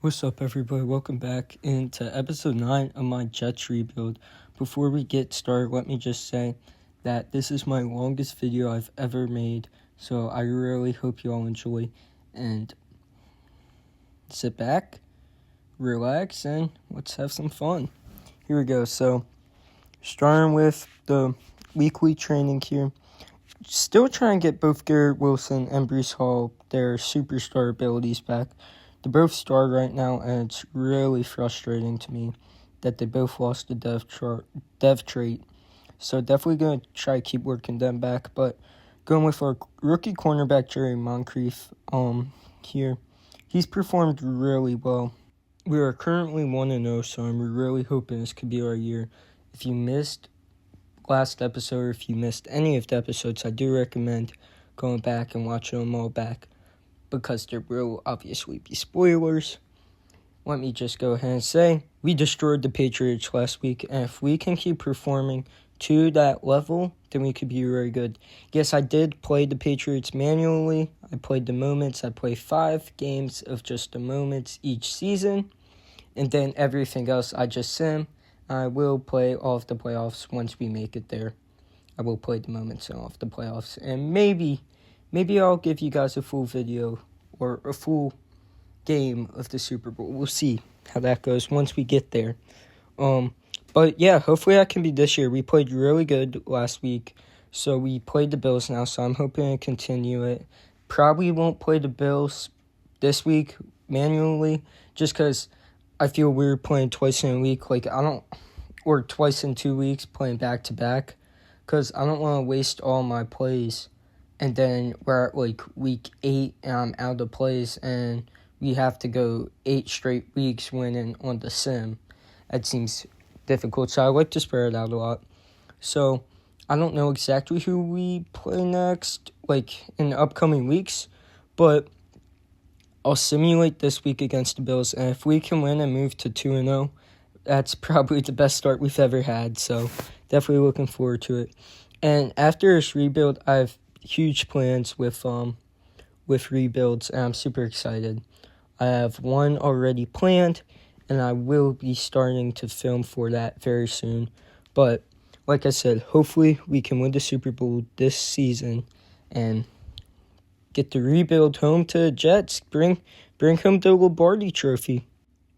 What's up, everybody? Welcome back into episode 9 of my Jets rebuild. Before we get started, let me just say that this is my longest video I've ever made, so I really hope you all enjoy, and sit back, relax, and let's have some fun. Here we go. So, starting with the weekly training here. Still trying to get both Garrett Wilson and Breece Hall their superstar abilities back. They're both star right now, and it's really frustrating to me that they both lost the dev trait. So definitely going to try to keep working them back. But going with our rookie cornerback, Jerry Moncrief, here. He's performed really well. We are currently 1-0, so I'm really hoping this could be our year. If you missed last episode, or if you missed any of the episodes, I do recommend going back and watching them all back, because there will obviously be spoilers. Let me just go ahead and say, we destroyed the Patriots last week, and if we can keep performing to that level, then we could be very good. Yes, I did play the Patriots manually. I played the moments. I played 5 games of just the moments each season, and then everything else I just sim. I will play all of the playoffs once we make it there. I will play the moments and all of the playoffs, and maybe I'll give you guys a full video or a full game of the Super Bowl. We'll see how that goes once we get there. But yeah, hopefully that can be this year. We played really good last week, so we played the Bills now, so I'm hoping to continue it. Probably won't play the Bills this week manually, just because I feel weird playing twice in a week. Or twice in 2 weeks playing back-to-back, because I don't want to waste all my plays. And then we're at week 8 and I'm out of plays, and we have to go 8 straight weeks winning on the sim. That seems difficult, so I like to spread it out a lot. So I don't know exactly who we play next, in the upcoming weeks, but I'll simulate this week against the Bills, and if we can win and move to 2-0, that's probably the best start we've ever had, so definitely looking forward to it. And after this rebuild, I have huge plans with rebuilds, and I'm super excited. I have one already planned, and I will be starting to film for that very soon. But like I said, hopefully we can win the Super Bowl this season and get the rebuild home to the Jets. Bring home the Lombardi trophy.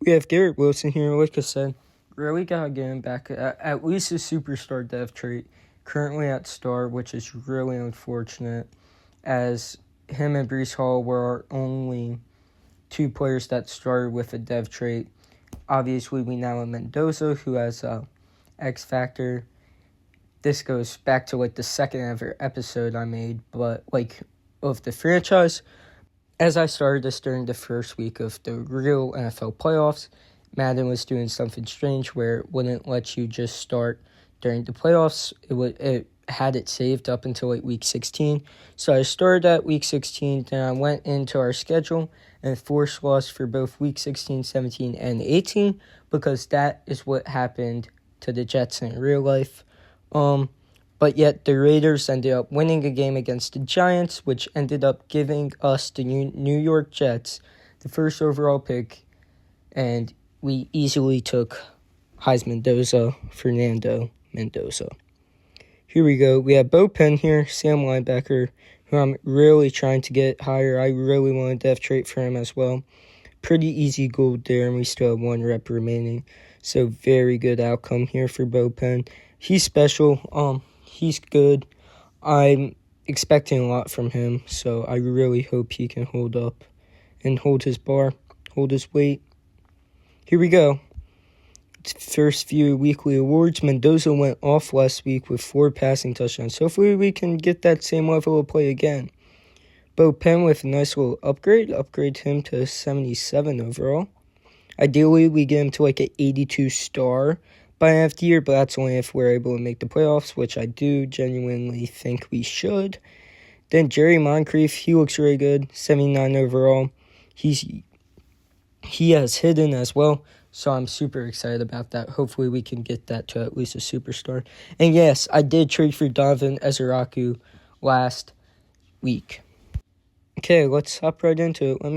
We have Garrett Wilson here, like I said. Really got to get him back at least a superstar dev trait. Currently at star, which is really unfortunate, as him and Breece Hall were our only 2 players that started with a dev trait. Obviously, we now have Mendoza, who has a X Factor. This goes back to the second ever episode I made, but of the franchise. As I started this during the first week of the real NFL playoffs, Madden was doing something strange where it wouldn't let you just start during the playoffs. It had it saved up until week 16. So I started at week 16, then I went into our schedule and force lost for both week 16, 17, and 18, because that is what happened to the Jets in real life. But yet the Raiders ended up winning a game against the Giants, which ended up giving us the New York Jets the first overall pick, and we easily took Fernando Mendoza. Here we go. We have Bo Penn here, Sam linebacker, who I'm really trying to get higher. I really want a dev trait for him as well. Pretty easy gold there, and we still have 1 rep remaining. So very good outcome here for Bo Penn. He's special. He's good. I'm expecting a lot from him, so I really hope he can hold up and hold his bar, hold his weight. Here we go. First few weekly awards. Mendoza went off last week with 4 passing touchdowns. Hopefully we can get that same level of play again. Bo Penn with a nice little upgrade him to 77 overall. Ideally, we get him to an 82 star by the end of the year, but that's only if we're able to make the playoffs, which I do genuinely think we should. Then Jerry Moncrief, he looks really good, 79 overall. He has hidden as well, so I'm super excited about that. Hopefully we can get that to at least a superstar. And yes, I did trade for Donovan Ezeraku last week. Okay, let's hop right into it. Let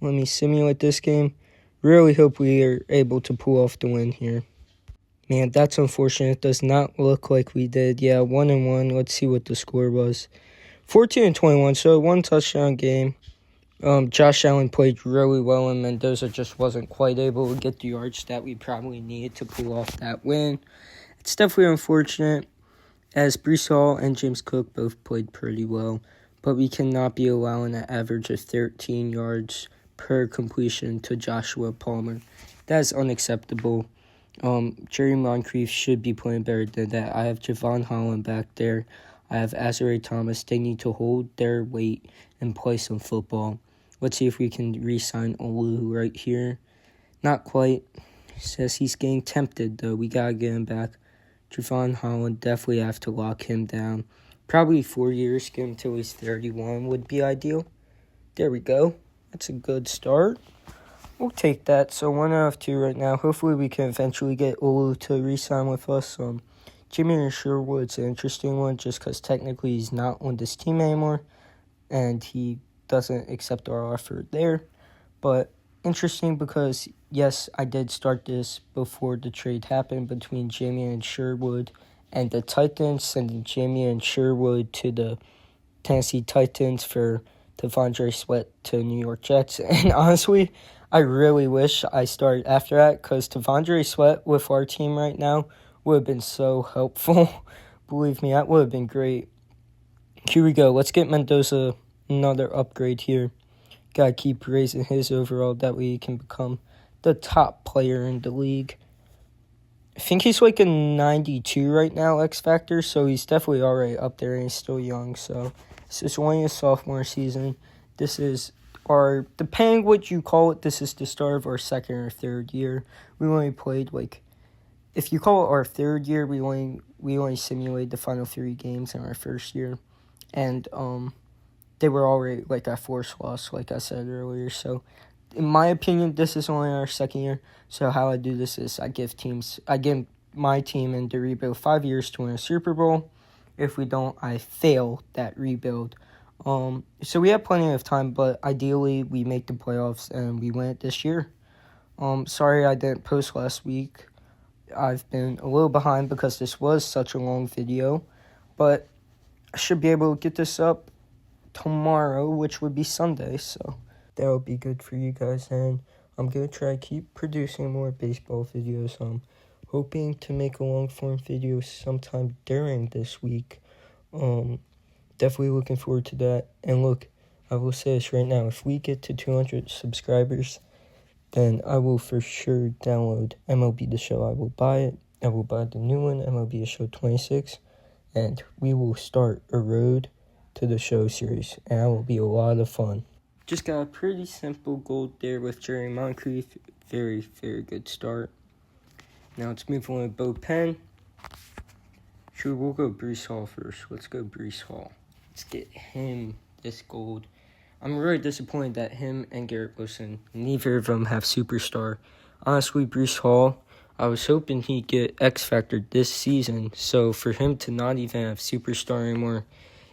Let me simulate this game. Really hope we are able to pull off the win here. Man, that's unfortunate. It does not look like we did. Yeah, 1-1. Let's see what the score was. 14-21, so a one touchdown game. Josh Allen played really well, and Mendoza just wasn't quite able to get the yards that we probably needed to pull off that win. It's definitely unfortunate, as Breece Hall and James Cook both played pretty well, but we cannot be allowing an average of 13 yards per completion to Joshua Palmer. That's unacceptable. Jerry Moncrief should be playing better than that. I have Javon Holland back there. I have Azare Thomas. They need to hold their weight and play some football. Let's see if we can re-sign Olu right here. Not quite. Says he's getting tempted, though. We got to get him back. Javon Holland, definitely have to lock him down. Probably 4 years, get him till he's 31 would be ideal. There we go. That's a good start. We'll take that. So 1 out of 2 right now. Hopefully we can eventually get Olu to re-sign with us. Jimmy Sherwood's an interesting one just because technically he's not on this team anymore. And he doesn't accept our offer there. But interesting because, yes, I did start this before the trade happened between Jamie and Sherwood and the Titans, sending Jamie and Sherwood to the Tennessee Titans for Devondre Sweat to New York Jets. And honestly, I really wish I started after that because Devondre Sweat with our team right now would have been so helpful. Believe me, that would have been great. Here we go. Let's get Mendoza another upgrade here. Gotta keep raising his overall. That way he can become the top player in the league. I think he's like a 92 right now, X Factor, so he's definitely already up there and he's still young. So this is only his sophomore season. This is our, depending what you call it, this is the start of our second or third year. We only played if you call it our third year, we only simulated the final 3 games in our first year. And they were already a forced loss, like I said earlier. So, in my opinion, this is only our second year. So, how I do this is I give my team and the rebuild 5 years to win a Super Bowl. If we don't, I fail that rebuild. So we have plenty of time, but ideally we make the playoffs and we win it this year. Sorry I didn't post last week. I've been a little behind because this was such a long video, but I should be able to get this up tomorrow, which would be Sunday, so that would be good for you guys, and I'm going to try to keep producing more baseball videos. I'm hoping to make a long-form video sometime during this week. Definitely looking forward to that, and look, I will say this right now, if we get to 200 subscribers, then I will for sure download MLB The Show. I will buy it. I will buy the new one, MLB The Show 26, and we will start a road to the show series, and that will be a lot of fun. Just got a pretty simple goal there with Jerry Moncrief. Very, very good start. Now let's move on to Bo Penn. Sure, we'll go Breece Hall first. Let's go Breece Hall. Let's get him this gold. I'm really disappointed that him and Garrett Wilson, neither of them have superstar. Honestly, Breece Hall, I was hoping he'd get X Factor this season. So for him to not even have superstar anymore,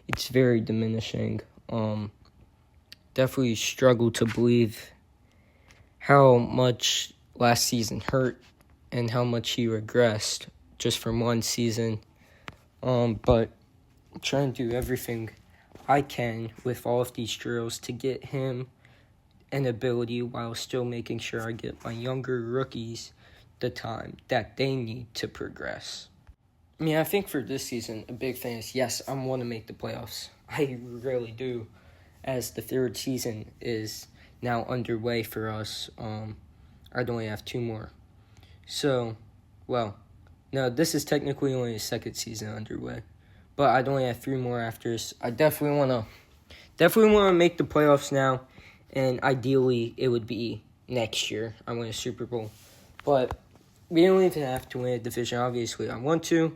it's very diminishing. Definitely struggle to believe how much last season hurt and how much he regressed just from one season. But I'm trying to do everything I can with all of these drills to get him an ability while still making sure I get my younger rookies the time that they need to progress. I mean, I think for this season, a big thing is, yes, I want to make the playoffs. I really do, as the third season is now underway for us. I'd only have 2 more. So, well, no, this is technically only the second season underway. But I'd only have 3 more after this. I definitely want to make the playoffs now. And ideally, it would be next year. I win a Super Bowl. But we don't even have to win a division. Obviously, I want to.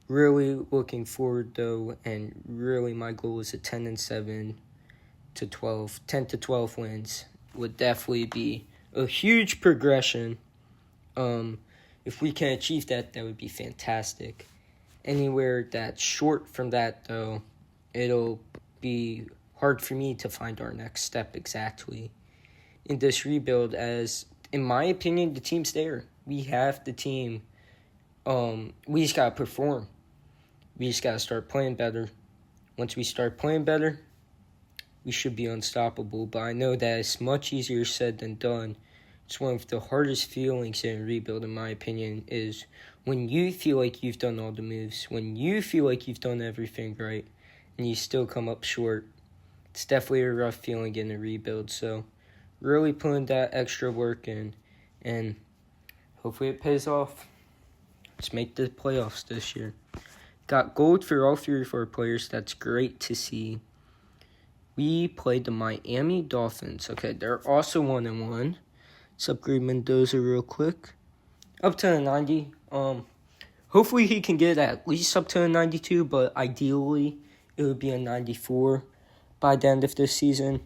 Really looking forward, though. And really, my goal is a 10-7 to 12. 10 to 12 wins would definitely be a huge progression. If we can achieve that, that would be fantastic. Anywhere that's short from that, though, it'll be hard for me to find our next step exactly. in this rebuild, as in my opinion, the team's there. We have the team. We just gotta perform. We just gotta start playing better. Once we start playing better, we should be unstoppable. But I know that it's much easier said than done. It's one of the hardest feelings in a rebuild, in my opinion, is when you feel like you've done all the moves, when you feel like you've done everything right, and you still come up short. It's definitely a rough feeling in a rebuild. So really putting that extra work in, and hopefully it pays off. Let's make the playoffs this year. Got gold for all 3 of our players. That's great to see. We played the Miami Dolphins. Okay, they're also 1-1. Let's upgrade Mendoza real quick. Up to a 90. Hopefully he can get at least up to a 92, but ideally it would be a 94 by the end of this season.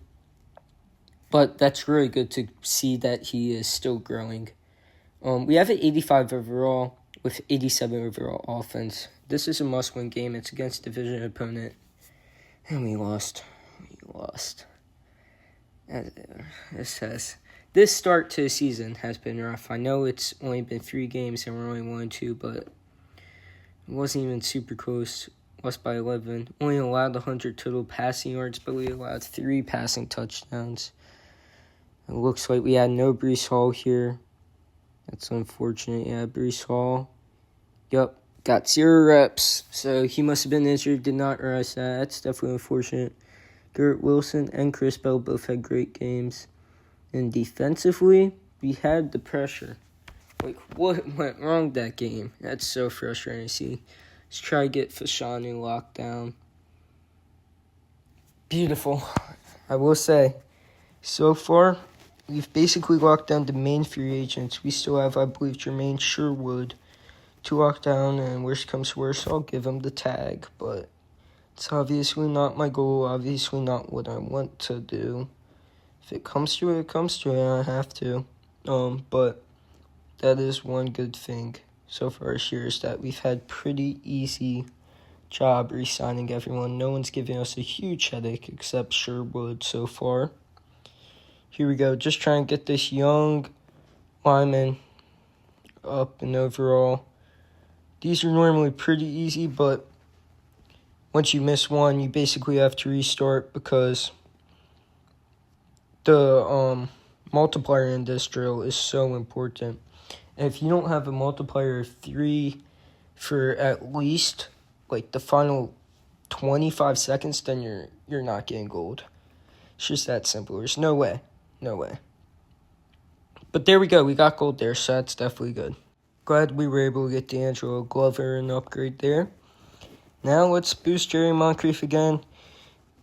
But that's really good to see that he is still growing. We have an 85 overall with 87 overall offense. This is a must-win game. It's against a division opponent. And we lost. This start to the season has been rough. I know it's only been 3 games and we're only 1-2, but it wasn't even super close. Lost by 11. Only allowed 100 total passing yards, but we allowed 3 passing touchdowns. It looks like we had no Breece Hall here. That's unfortunate. Yeah, Breece Hall. Yep, got 0 reps. So he must have been injured. Did not realize that. That's definitely unfortunate. Garrett Wilson and Chris Bell both had great games. And defensively, we had the pressure. Like, what went wrong that game? That's so frustrating to see. Let's try to get Fashanu locked down. Beautiful. I will say, so far, we've basically locked down the main free agents. We still have, I believe, Jermaine Sherwood to lock down, and worst comes to worst, I'll give him the tag. But it's obviously not my goal, obviously not what I want to do. If it comes to it, it comes to it. I have to. But that is one good thing so far this year, is that we've had pretty easy job re-signing everyone. No one's giving us a huge headache except Sherwood so far. Here we go. Just trying to get this young lineman up and overall. These are normally pretty easy, but once you miss one, you basically have to restart because the multiplier in this drill is so important. And if you don't have a multiplier of 3 for at least like the final 25 seconds, then you're not getting gold. It's just that simple. There's no way. But there we go. We got gold there, so that's definitely good. Glad we were able to get D'Angelo Glover an upgrade there. Now let's boost Jerry Moncrief again.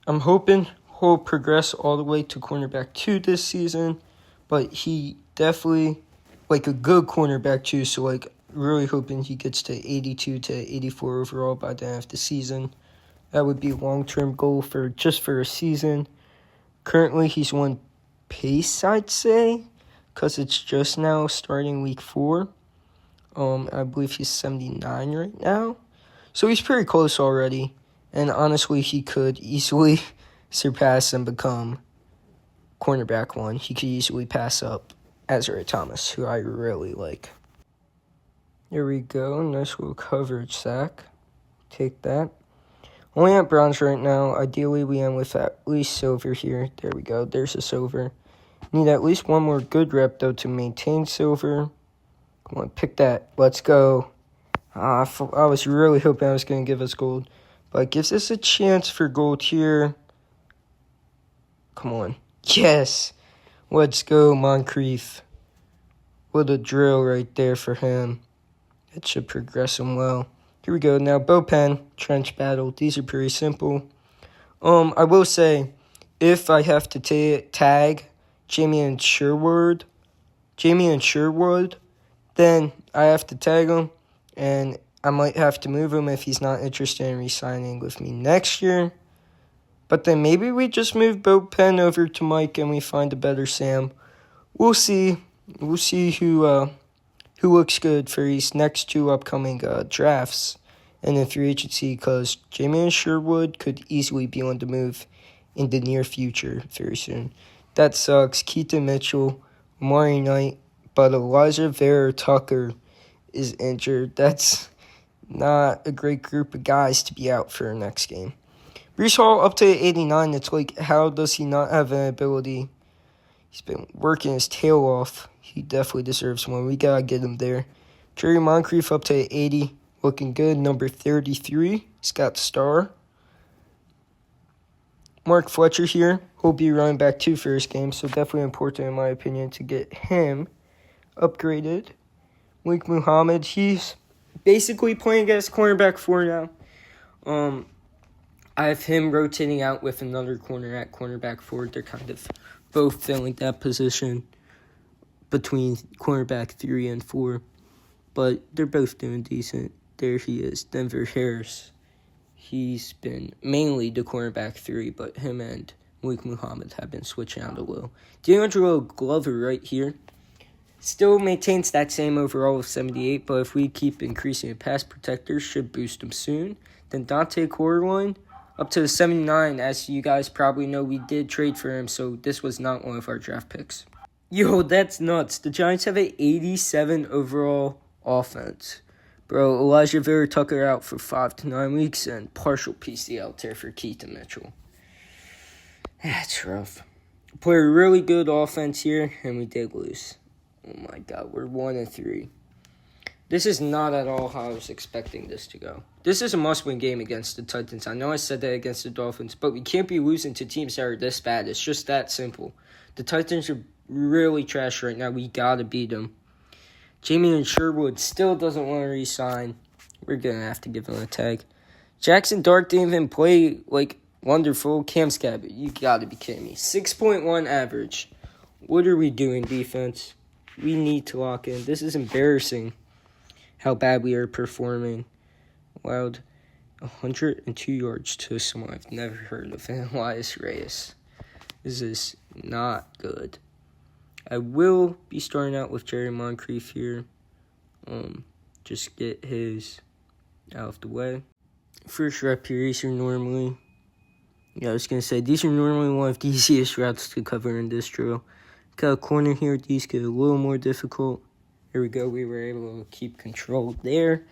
I'm hoping he'll progress all the way to cornerback 2 this season, but he definitely, like a good cornerback 2, so like really hoping he gets to 82 to 84 overall by the end of the season. That would be a long-term goal for a season. Currently, he's one pace, I'd say, because it's just now starting week 4. I believe he's 79 right now. So he's pretty close already. And honestly, he could easily surpass and become cornerback 1. He could easily pass up Azariah Thomas, who I really like. There we go. Nice little coverage sack. Take that. Only at bronze right now. Ideally, we end with at least silver here. There we go. There's a silver. Need at least one more good rep, though, to maintain silver. Come on, pick that. Let's go. I was really hoping I was going to give us gold. But it gives us a chance for gold here. Come on. Yes. Let's go, Moncrief. What a drill right there for him. That should progress him well. Here we go. Now, bow pen, trench battle. These are pretty simple. I will say, if I have to tag Jamie and Sherwood, then I have to tag him, and I might have to move him if he's not interested in re-signing with me next year. But then maybe we just move bow pen over to Mike and we find a better Sam. We'll see. We'll see who looks good for these next 2 upcoming drafts and in free agency, because Jamie and Sherwood could easily be on the move in the near future very soon. That sucks. Keaton Mitchell, Maury Knight, but Elijah Vera Tucker is injured. That's not a great group of guys to be out for our next game. Brees Hall up to 89. It's like, how does he not have an ability? He's been working his tail off. He definitely deserves one. We got to get him there. Jerry Moncrief up to 80. Looking good. Number 33. He's got star. Mark Fletcher here. He'll be running back 2 for his game, so definitely important in my opinion to get him upgraded. Malik Muhammad, he's basically playing as cornerback 4 now. I have him rotating out with another corner at cornerback 4. They're kind of both filling that position between cornerback 3 and 4. But they're both doing decent. There he is, Denver Harris. He's been mainly the cornerback 3, but him and Malik Muhammad have been switching out a little. D'Angelo Glover right here still maintains that same overall of 78, but if we keep increasing the pass protectors, should boost him soon. Then Dante Corleone up to 79. As you guys probably know, we did trade for him, so this was not one of our draft picks. Yo, that's nuts. The Giants have an 87 overall offense. Bro, Elijah Vera Tucker out for 5 to 9 weeks and partial PCL tear for Keaton Mitchell. That's rough. Play a really good offense here, and we did lose. Oh my God, we're 1-3. This is not at all how I was expecting this to go. This is a must-win game against the Titans. I know I said that against the Dolphins, but we can't be losing to teams that are this bad. It's just that simple. The Titans are really trash right now. We gotta beat them. Jamie Sherwood still doesn't want to re-sign. We're going to have to give him a tag. Jackson Dart didn't even play, wonderful. Cam Scab, you got to be kidding me. 6.1 average. What are we doing, defense? We need to lock in. This is embarrassing how bad we are performing. Allowed 102 yards to someone I've never heard of, Elias Reyes. This is not good. I will be starting out with Jerry Moncrief here. Just get his out of the way. First rep here, these are normally... I was going to say, these are normally one of the easiest routes to cover in this drill. Got a corner here, these get a little more difficult. Here we go, we were able to keep control there.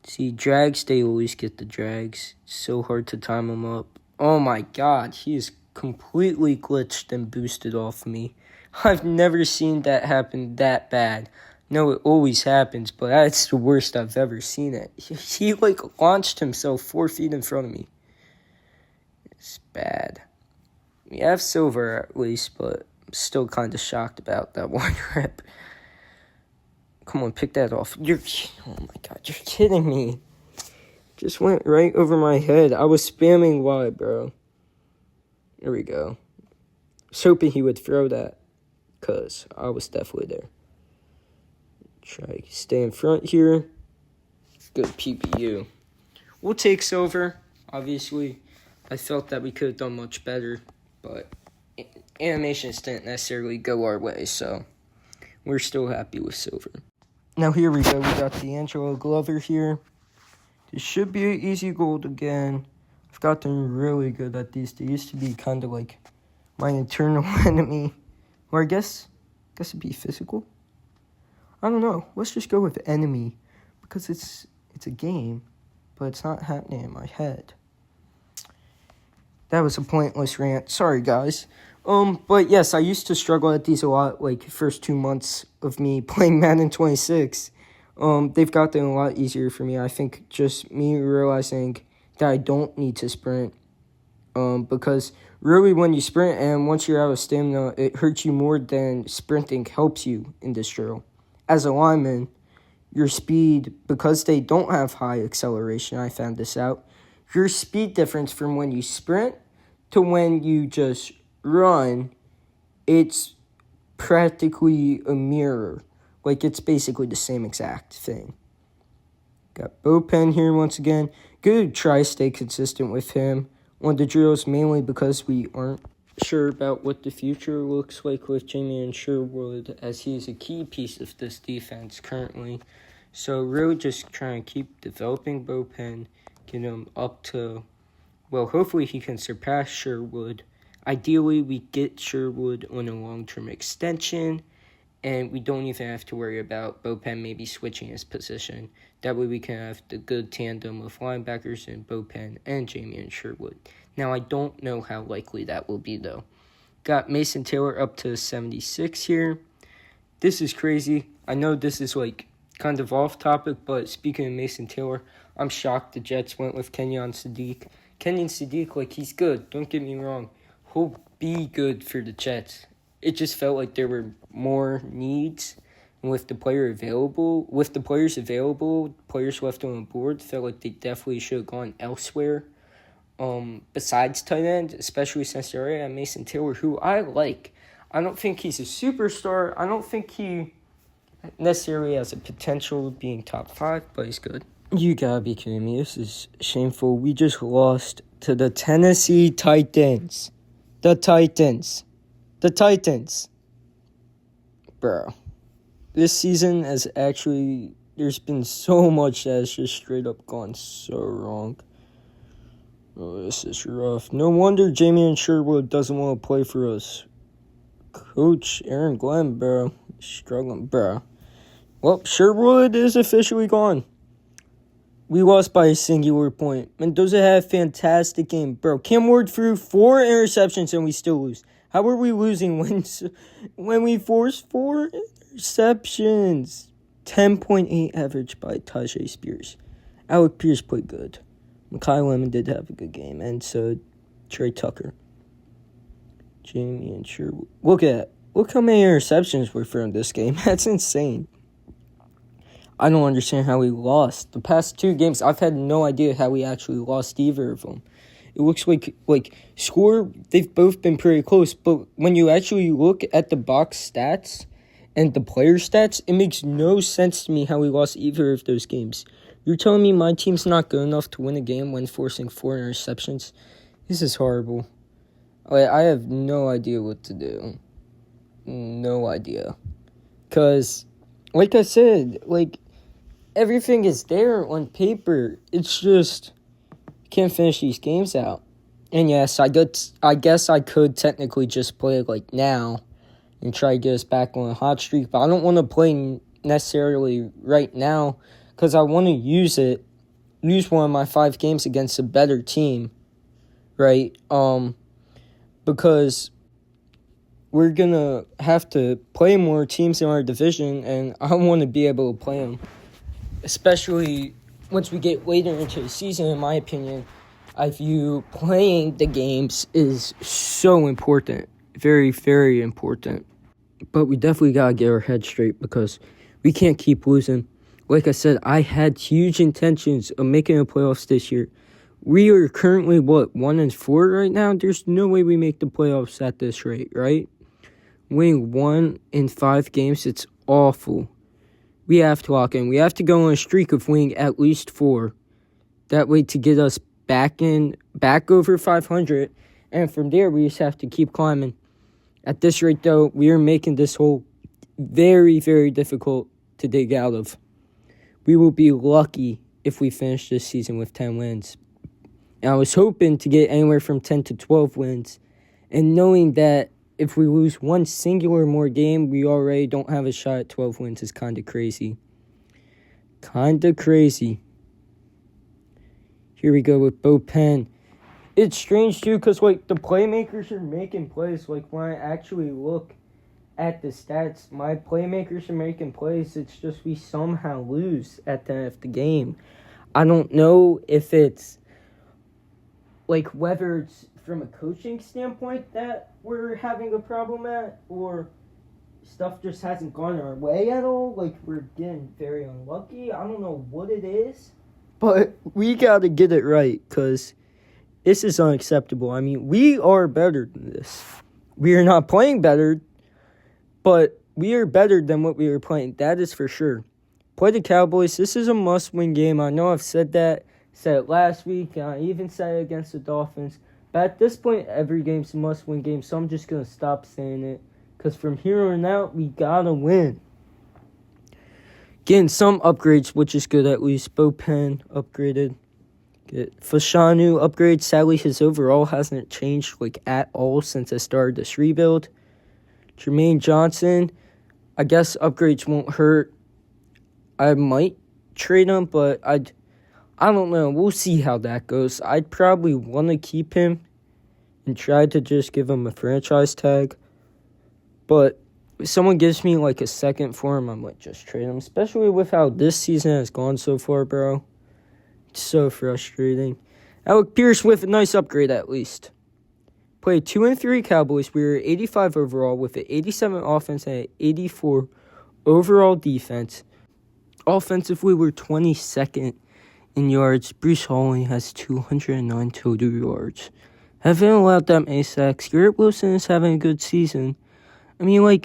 See, drags, they always get the drags. So hard to time them up. Oh my God, he is completely glitched and boosted off me. I've never seen that happen that bad. No, it always happens, but that's the worst I've ever seen it. He launched himself 4 feet in front of me. It's bad. We have silver at least, but I'm still kind of shocked about that one rep. Come on, pick that off. Oh my God, you're kidding me. Just went right over my head. I was spamming wide, bro. There we go. I was hoping he would throw that, because I was definitely there. Try to stay in front here. Good PPU. We'll take silver, obviously. I felt that we could have done much better, but animations didn't necessarily go our way, so we're still happy with silver. Now here we go. We got D'Angelo Glover here. This should be an easy gold again. I've gotten really good at these. They used to be kind of like my internal enemy. Or I guess it'd be physical. I don't know. Let's just go with enemy. Because it's a game. But it's not happening in my head. That was a pointless rant. Sorry, guys. But yes, I used to struggle at these a lot, first 2 months of me playing Madden 26. They've gotten a lot easier for me. I think just me realizing that I don't need to sprint. Because really when you sprint and once you're out of stamina, it hurts you more than sprinting helps you in this drill. As a lineman, your speed, because they don't have high acceleration, I found this out, your speed difference from when you sprint to when you just run, it's practically a mirror. It's basically the same exact thing. Got Bopen here once again. Good try to stay consistent with him on the drills, mainly because we aren't sure about what the future looks like with Jamie Sherwood, as he is a key piece of this defense currently. So really just trying to keep developing Bopen, get him up to, hopefully he can surpass Sherwood Ideally, we get Sherwood on a long-term extension, and we don't even have to worry about Bopen maybe switching his position. That way we can have the good tandem of linebackers in Bopen and Jamian Sherwood. Now, I don't know how likely that will be, though. Got Mason Taylor up to 76 here. This is crazy. I know this is kind of off topic, but speaking of Mason Taylor, I'm shocked the Jets went with Kenyon Sadiq. Kenyon Sadiq, he's good. Don't get me wrong. He'll be good for the Jets. It just felt like there were more needs. And with the players available, players left on the board, felt like they definitely should have gone elsewhere. Besides tight end, especially since they already have Mason Taylor, who I like. I don't think he's a superstar. I don't think he necessarily has a potential of being top 5, but he's good. You gotta be kidding me. This is shameful. We just lost to the Tennessee Titans. The Titans. Bro. This season has actually, there's been so much that has just straight up gone so wrong. Oh, this is rough. No wonder Jamian Sherwood doesn't want to play for us. Coach Aaron Glenn, bro. Struggling, bro. Well, Sherwood is officially gone. We lost by a singular point. Mendoza had a fantastic game, bro. Cam Ward threw 4 interceptions and we still lose. How are we losing when we forced 4 interceptions? 10.8 average by Tajay Spears. Alec Pierce played good. Mekhi Lemon did have a good game, and so Trey Tucker. Jamie and Sherwood. Look how many interceptions were thrown this game. That's insane. I don't understand how we lost. The past 2 games, I've had no idea how we actually lost either of them. It looks like score, they've both been pretty close, but when you actually look at the box stats and the player stats, it makes no sense to me how we lost either of those games. You're telling me my team's not good enough to win a game when forcing 4 interceptions? This is horrible. I have no idea what to do. No idea. Because, like I said, everything is there on paper. It's just, can't finish these games out. And yes, I guess I could technically just play now and try to get us back on a hot streak, but I don't want to play necessarily right now because I want to use one of my 5 games against a better team, right? Because we're going to have to play more teams in our division, and I want to be able to play them, especially once we get later into the season. In my opinion, I view playing the games is so important, very, very important. But we definitely got to get our head straight because we can't keep losing. Like I said, I had huge intentions of making the playoffs this year. We are currently, 1-4 right now? There's no way we make the playoffs at this rate, right? Winning 1 in 5 games, it's awful. We have to lock in. We have to go on a streak of winning at least 4. That way to get us back over 500. And from there, we just have to keep climbing. At this rate, though, we are making this hole very, very difficult to dig out of. We will be lucky if we finish this season with 10 wins. And I was hoping to get anywhere from 10 to 12 wins. And knowing that if we lose one singular more game, we already don't have a shot at 12 wins is kind of crazy. Kind of crazy. Here we go with Bo Penn. It's strange, too, because, the playmakers are making plays. When I actually look at the stats, my playmakers are making plays. It's just we somehow lose at the end of the game. I don't know if it's, whether it's from a coaching standpoint that we're having a problem at, or stuff just hasn't gone our way at all. We're getting very unlucky. I don't know what it is, but we got to get it right, because this is unacceptable. I mean, we are better than this. We are not playing better, but we are better than what we were playing. That is for sure. Play the Cowboys. This is a must-win game. I know I've said it last week, and I even said it against the Dolphins. But at this point, every game's a must-win game, so I'm just going to stop saying it. Because from here on out, we got to win. Getting some upgrades, which is good at least. Bo Penn upgraded. Get Fashanu upgrade. Sadly, his overall hasn't changed at all since I started this rebuild. Jermaine Johnson, I guess upgrades won't hurt. I might trade him, but I don't know. We'll see how that goes. I'd probably want to keep him and try to just give him a franchise tag. But if someone gives me a second for him, I might just trade him. Especially with how this season has gone so far, bro. It's so frustrating. Alec Pierce with a nice upgrade at least. Played 2-3 Cowboys. We were 85 overall with an 87 offense and an 84 overall defense. Offensively, we're 22nd in yards. Breece Hall only has 209 total yards. Haven't allowed that many sacks. Garrett Wilson is having a good season. I mean, I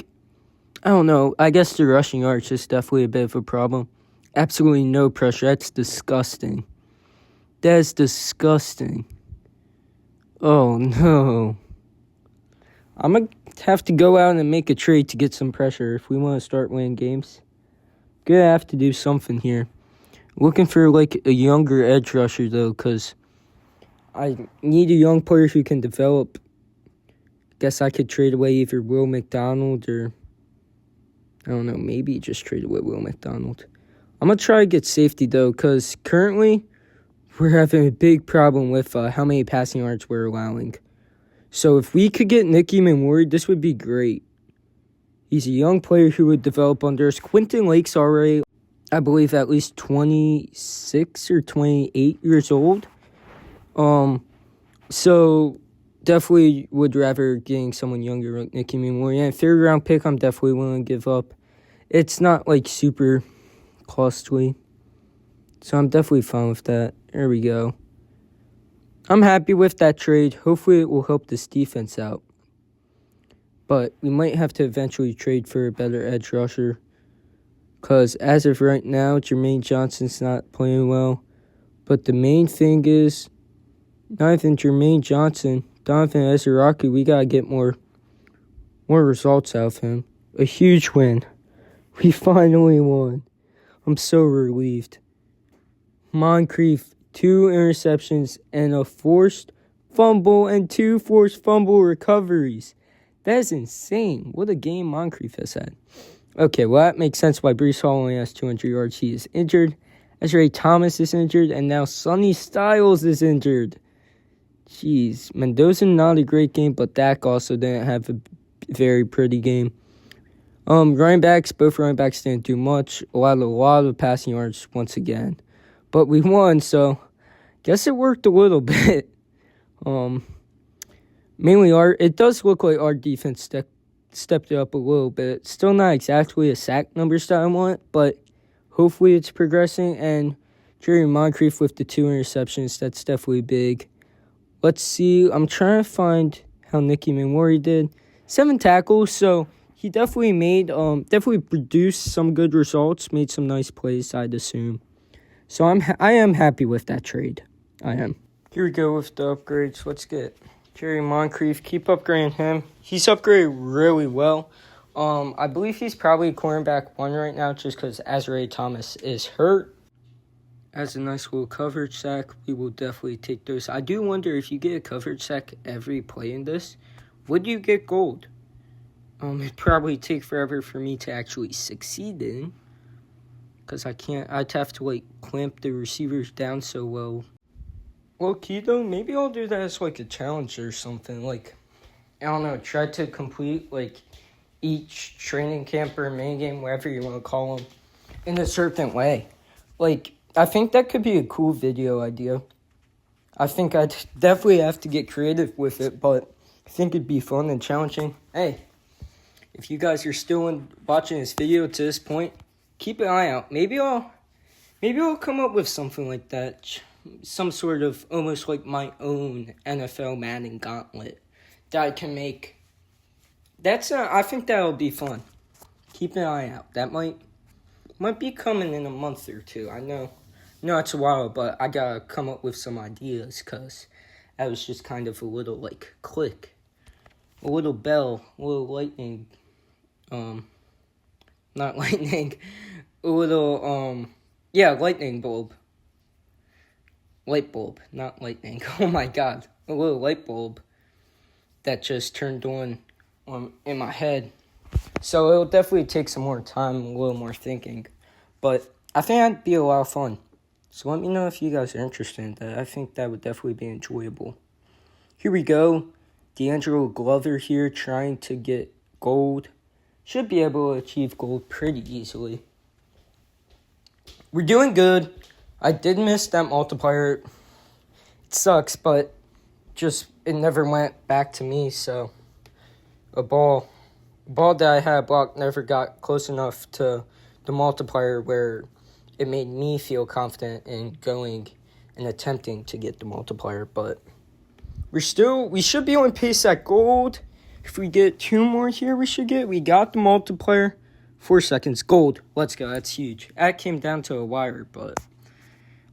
don't know. I guess the rushing yards is definitely a bit of a problem. Absolutely no pressure. That's disgusting. That's disgusting. Oh, no. I'm going to have to go out and make a trade to get some pressure if we want to start winning games. Going to have to do something here. Looking for, a younger edge rusher, though, because I need a young player who can develop. Guess I could trade away either Will McDonald or, I don't know, maybe just trade away Will McDonald. I'm going to try to get safety, though, because currently we're having a big problem with how many passing yards we're allowing. So if we could get Nicky Manwari, this would be great. He's a young player who would develop under us. Quentin Lake's already, I believe, at least 26 or 28 years old. So definitely would rather getting someone younger like Nicky Manwari. And third round pick, I'm definitely willing to give up. It's not super costly. So I'm definitely fine with that. There we go. I'm happy with that trade. Hopefully it will help this defense out. But we might have to eventually trade for a better edge rusher. Because as of right now, Jermaine Johnson's not playing well. But the main thing is, not even Jermaine Johnson, Donovan Ezeraki, we got to get more results out of him. A huge win. We finally won. I'm so relieved. Moncrief, 2 interceptions and a forced fumble and 2 forced fumble recoveries. That is insane. What a game Moncrief has had. Okay, well, that makes sense why Breece Hall only has 200 yards. He is injured. Ezra Thomas is injured, and now Sonny Styles is injured. Jeez, Mendoza, not a great game, but Dak also didn't have a very pretty game. Both running backs didn't do much. A lot of passing yards once again. But we won, so guess it worked a little bit. Mainly it does look like our defense stepped it up a little bit. Still not exactly a sack numbers that I want, but hopefully it's progressing. And Jerry Moncrief with the 2 interceptions, that's definitely big. Let's see. I'm trying to find how Nicky Manwari did. 7 tackles, so he definitely produced some good results, made some nice plays, I'd assume. So I am happy with that trade. I am. Here we go with the upgrades. Let's get Jerry Moncrief. Keep upgrading him. He's upgraded really well. I believe he's probably cornerback 1 right now just because Ezra Thomas is hurt. As a nice little coverage sack, we will definitely take those. I do wonder if you get a coverage sack every play in this, would you get gold? It'd probably take forever for me to actually succeed in. Because I'd have to, clamp the receivers down so well. Well, key though, maybe I'll do that as, a challenge or something. I don't know, try to complete, each training camp or main game, whatever you want to call them, in a certain way. I think that could be a cool video idea. I think I'd definitely have to get creative with it, but I think it'd be fun and challenging. Hey, if you guys are still watching this video to this point, keep an eye out. Maybe I'll come up with something like that. Some sort of almost like my own NFL Madden gauntlet that I can make. I think that'll be fun. Keep an eye out. That might be coming in a month or two. I know it's a while, but I gotta come up with some ideas because that was just kind of a little click, a little bell, a little lightning. Not lightning, a little lightning bulb light bulb, not lightning. Oh my god, a little light bulb that just turned on in my head. So it'll definitely take some more time, a little more thinking. But I think that'd be a lot of fun. So let me know if you guys are interested in that. I think that would definitely be enjoyable. Here we go. D'Angelo Glover here trying to get gold. Should be able to achieve gold pretty easily. We're doing good. I did miss that multiplier. It sucks, but it never went back to me. So a ball that I had blocked never got close enough to the multiplier where it made me feel confident in going and attempting to get the multiplier. But we should be on pace at gold. If we get 2 more here, we got the multiplier. 4 seconds, gold. Let's go, that's huge. That came down to a wire, but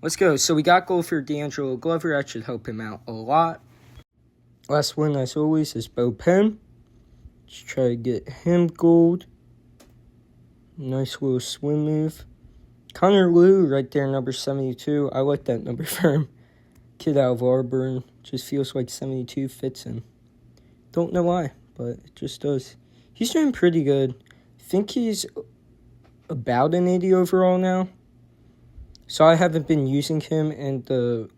let's go. So we got gold for D'Angelo Glover. That should help him out a lot. Last one, as always, is Bo Penn. Let's try to get him gold. Nice little swim move. Connor Liu right there, number 72. I like that number for him. Kid out of Auburn. Just feels like 72 fits him. Don't know why, but it just does. He's doing pretty good. I think he's about an 80 overall now. So I haven't been using him in the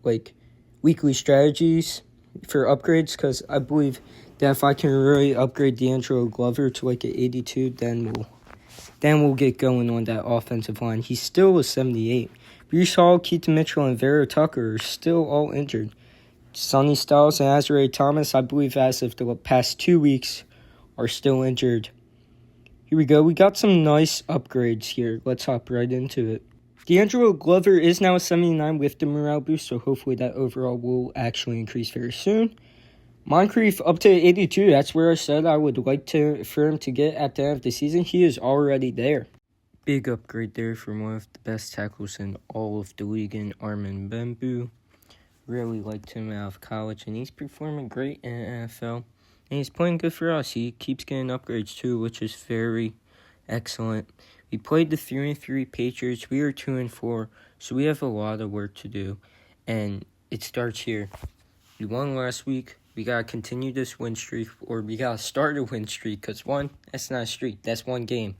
weekly strategies for upgrades because I believe that if I can really upgrade D'Angelo Glover to an 82, then we'll get going on that offensive line. He's still a 78. Breece Hall, Keaton Mitchell, and Vera Tucker are still all injured. Sonny Styles and Azrae Thomas, I believe as of the past 2 weeks, are still injured. Here we go. We got some nice upgrades here. Let's hop right into it. D'Angelo Glover is now a 79 with the morale boost, so hopefully that overall will actually increase very soon. Moncrief up to 82. That's where I said I would like for him to get at the end of the season. He is already there. Big upgrade there from one of the best tackles in all of the league in Armin Bembu. Really liked him out of college, and he's performing great in the NFL. And he's playing good for us. He keeps getting upgrades too, which is very excellent. We played the 3-3 Patriots. We are 2-4, so we have a lot of work to do. And it starts here. We won last week. We got to continue this win streak, or we got to start a win streak, because that's not a streak. That's one game.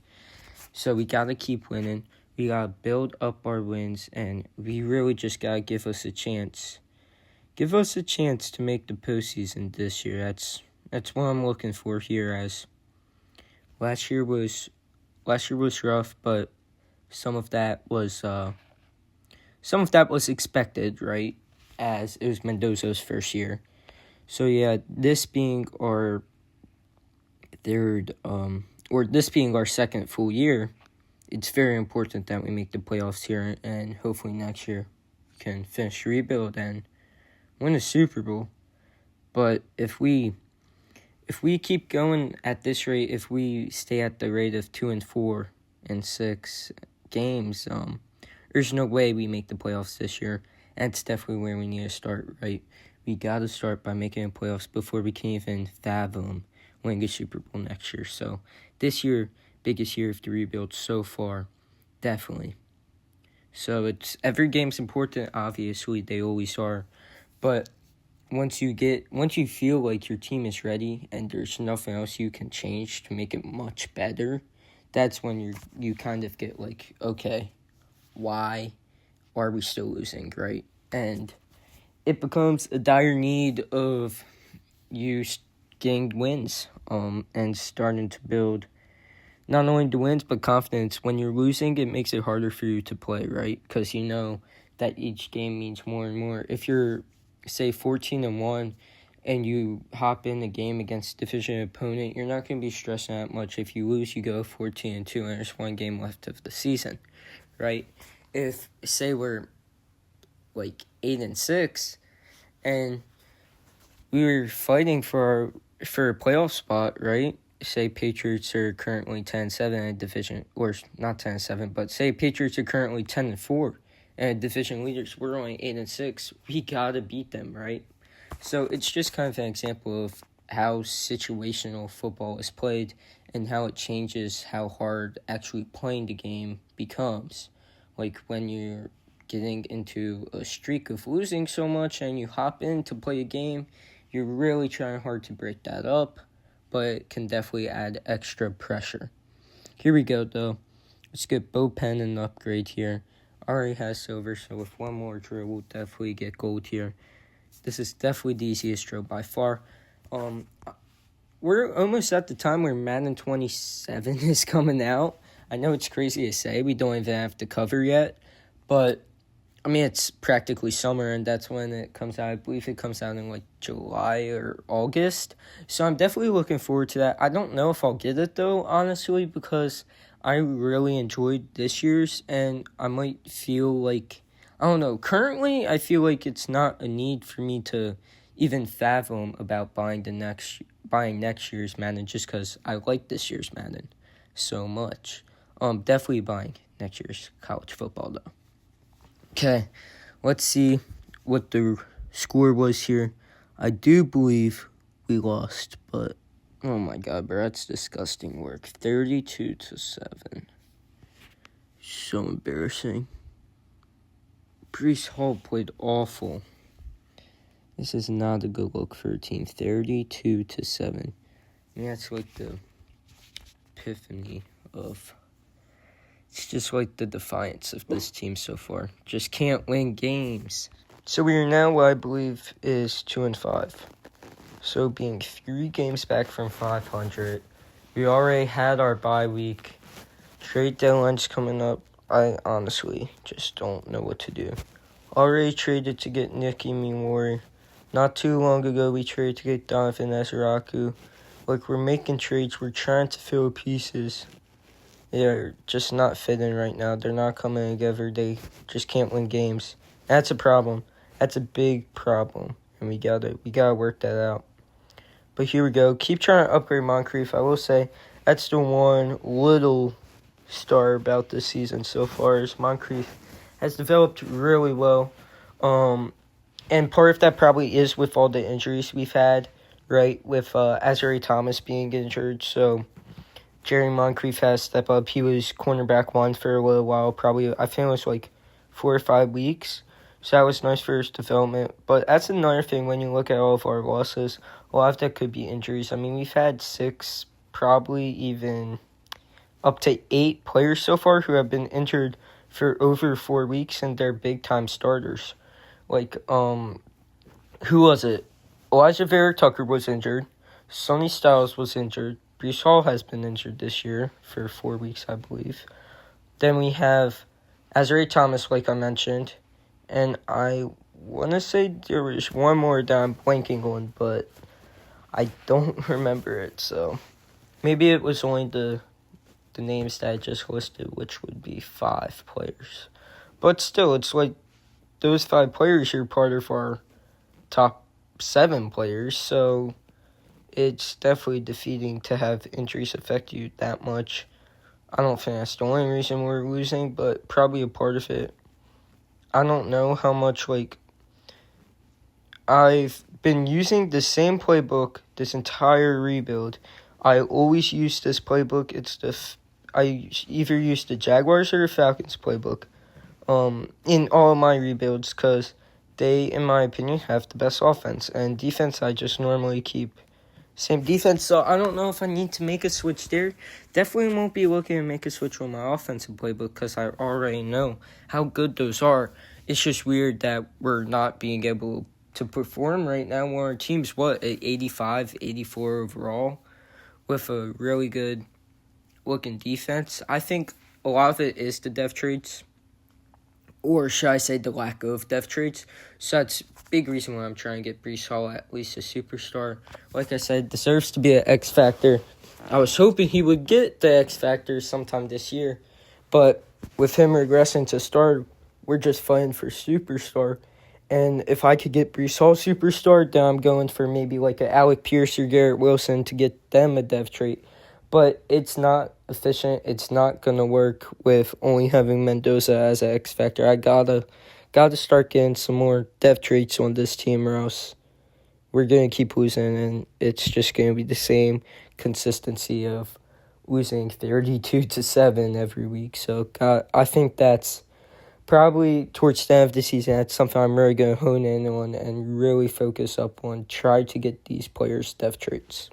So we got to keep winning. We got to build up our wins, and we really just got to give us a chance. Give us a chance to make the postseason this year. That's what I'm looking for here, as last year was rough, but some of that was expected, right? As it was Mendoza's first year. So yeah, this being our second full year, it's very important that we make the playoffs here, and hopefully next year we can finish the rebuild and win a Super Bowl. But if we keep going at this rate, if we stay at the rate of 2-4 in 6 games, there's no way we make the playoffs this year. And it's definitely where we need to start, right? We got to start by making the playoffs before we can even fathom winning a Super Bowl next year. So this year, biggest year of the rebuild so far, definitely. So every game's important, obviously, they always are. But once you feel like your team is ready and there's nothing else you can change to make it much better, that's when you kind of get like, okay, why are we still losing, right? And it becomes a dire need of you getting wins, and starting to build not only the wins but confidence. When you're losing, it makes it harder for you to play, right? Because you know that each game means more and more. If you're, say, 14-1 and you hop in a game against a division opponent, you're not going to be stressing that much. If you lose, you go 14-2 and there's one game left of the season, right? If, say, we're like 8-6 and we were fighting for a playoff spot, right? Say Patriots are currently 10-7 in a division, or not 10-7, but say Patriots are currently 10-4 and division leaders. We're only 8-6. We gotta beat them, right? So it's just kind of an example of how situational football is played and how it changes how hard actually playing the game becomes. Like when you're getting into a streak of losing so much and you hop in to play a game, you're really trying hard to break that up, but it can definitely add extra pressure. Here we go, though. Let's get Bo Pen an upgrade here. Already has silver, so with one more drill, we'll definitely get gold here. This is definitely the easiest drill by far. We're almost at the time where Madden 27 is coming out. I know it's crazy to say. We don't even have the cover yet. But, I mean, it's practically summer, and that's when it comes out. I believe it comes out in, July or August. So I'm definitely looking forward to that. I don't know if I'll get it, though, honestly, because I really enjoyed this year's, and I might feel like, I don't know. Currently, I feel like it's not a need for me to even fathom about buying next year's Madden just because I like this year's Madden so much. Definitely buying next year's college football, though. Okay, let's see what the score was here. I do believe we lost, but oh my god, bro, that's disgusting work. 32-7. So embarrassing. Breece Hall played awful. This is not a good look for a team. 32-7. I mean, that's like the epiphany of... It's just like the defiance of this team so far. Just can't win games. So we are now what I believe is 2-5. So being 3 games back from 500. We already had our bye week. Trade deadline's coming up. I honestly just don't know what to do. Already traded to get Nicky Mimori. Not too long ago, we traded to get Donovan Ezraku. We're making trades. We're trying to fill pieces. They're just not fitting right now. They're not coming together. They just can't win games. That's a problem. That's a big problem. And we gotta work that out. But here we go. Keep trying to upgrade Moncrief. I will say that's the one little star about this season so far is Moncrief has developed really well. And part of that probably is with all the injuries we've had, right? With Azari Thomas being injured. So Jerry Moncrief has stepped up. He was cornerback 1 for a little while. Probably, I think it was 4 or 5 weeks. So that was nice for his development. But that's another thing when you look at all of our losses. A lot of that could be injuries. I mean, we've had 6, probably even up to 8 players so far who have been injured for over 4 weeks, and they're big-time starters. Who was it? Elijah Vera Tucker was injured. Sonny Styles was injured. Breece Hall has been injured this year for 4 weeks, I believe. Then we have Azari Thomas, like I mentioned. And I want to say there was one more that I'm blanking on, but I don't remember it. So maybe it was only the names that I just listed, which would be 5 players. But still, it's those 5 players are part of our top 7 players, so it's definitely defeating to have injuries affect you that much. I don't think that's the only reason we're losing, but probably a part of it. I don't know how much, I've been using the same playbook this entire rebuild. I always use this playbook. I either use the Jaguars or the Falcons playbook in all of my rebuilds because they, in my opinion, have the best offense. And defense, I just normally keep same defense. So I don't know if I need to make a switch there. Definitely won't be looking to make a switch on my offensive playbook because I already know how good those are. It's just weird that we're not being able to perform right now when our team's, at 85, 84 overall with a really good looking defense. I think a lot of it is the depth traits, or should I say the lack of depth traits. So that's a big reason why I'm trying to get Breece Hall at least a superstar. Like I said, deserves to be an X Factor. I was hoping he would get the X Factor sometime this year, but with him regressing to star, we're just fighting for superstar. And if I could get Breece Hall superstar, then I'm going for maybe an Alec Pierce or Garrett Wilson to get them a depth trait. But it's not efficient. It's not going to work with only having Mendoza as an X Factor. I gotta start getting some more depth traits on this team or else we're going to keep losing, and it's just going to be the same consistency of losing 32-7 every week. So I think that's probably towards the end of the season, that's something I'm really going to hone in on and really focus up on, try to get these players' depth traits.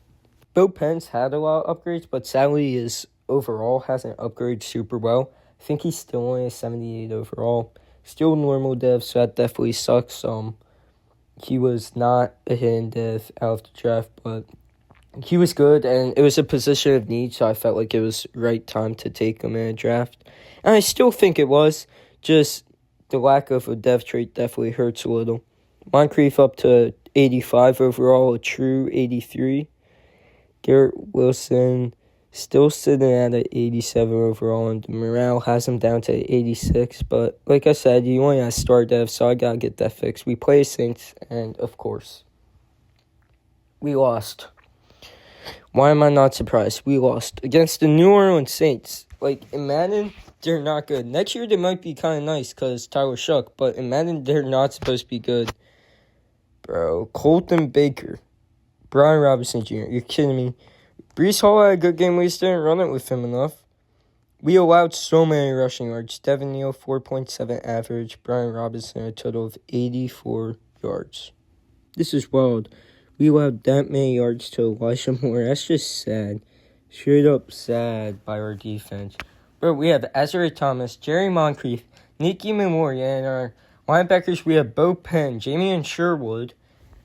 Bo Penn's had a lot of upgrades, but sadly his overall hasn't upgraded super well. I think he's still only a 78 overall. Still normal dev, so that definitely sucks. He was not a hidden dev out of the draft, but he was good, and it was a position of need, so I felt like it was right time to take him in a draft. And I still think it was, just the lack of a dev trait definitely hurts a little. Moncrief up to 85 overall, a true 83. Garrett Wilson still sitting at an 87 overall, and morale has him down to 86. But like I said, you only have star dev, so I gotta get that fixed. We play Saints, and of course, we lost. Why am I not surprised? We lost against the New Orleans Saints. Like, in Madden, they're not good. Next year, they might be kind of nice because Tyler Shuck, but in Madden, they're not supposed to be good. Bro, Colton Baker, Brian Robinson Jr., you're kidding me. Brees Hall had a good game. We just didn't run it with him enough. We allowed so many rushing yards. Devin Neal, 4.7 average. Brian Robinson, a total of 84 yards. This is wild. We allowed that many yards to Elijah Moore. That's just sad. Straight up sad by our defense. But we have Azariah Thomas, Jerry Moncrief, Nicky Memoria, and our linebackers, we have Bo Penn, Jamie Sherwood.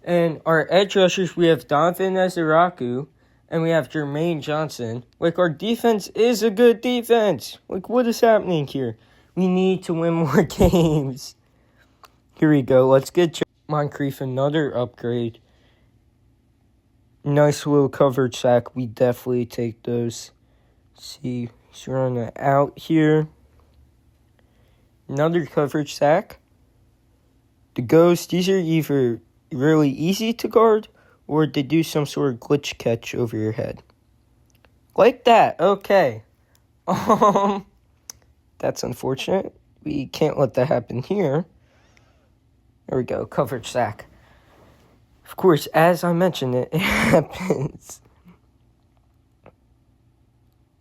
And our edge rushers, we have Donovan Ezeraku, and we have Jermaine Johnson. Like, our defense is a good defense. Like, what is happening here? We need to win more games. Here we go. Let's get Moncrief another upgrade. Nice little coverage sack. We definitely take those. Let's see, he's running out here. Another coverage sack. The ghosts, these are either really easy to guard or they do some sort of glitch catch over your head. Like that. Okay. That's unfortunate. We can't let that happen here. There we go. Coverage sack. Of course, as I mentioned, it happens.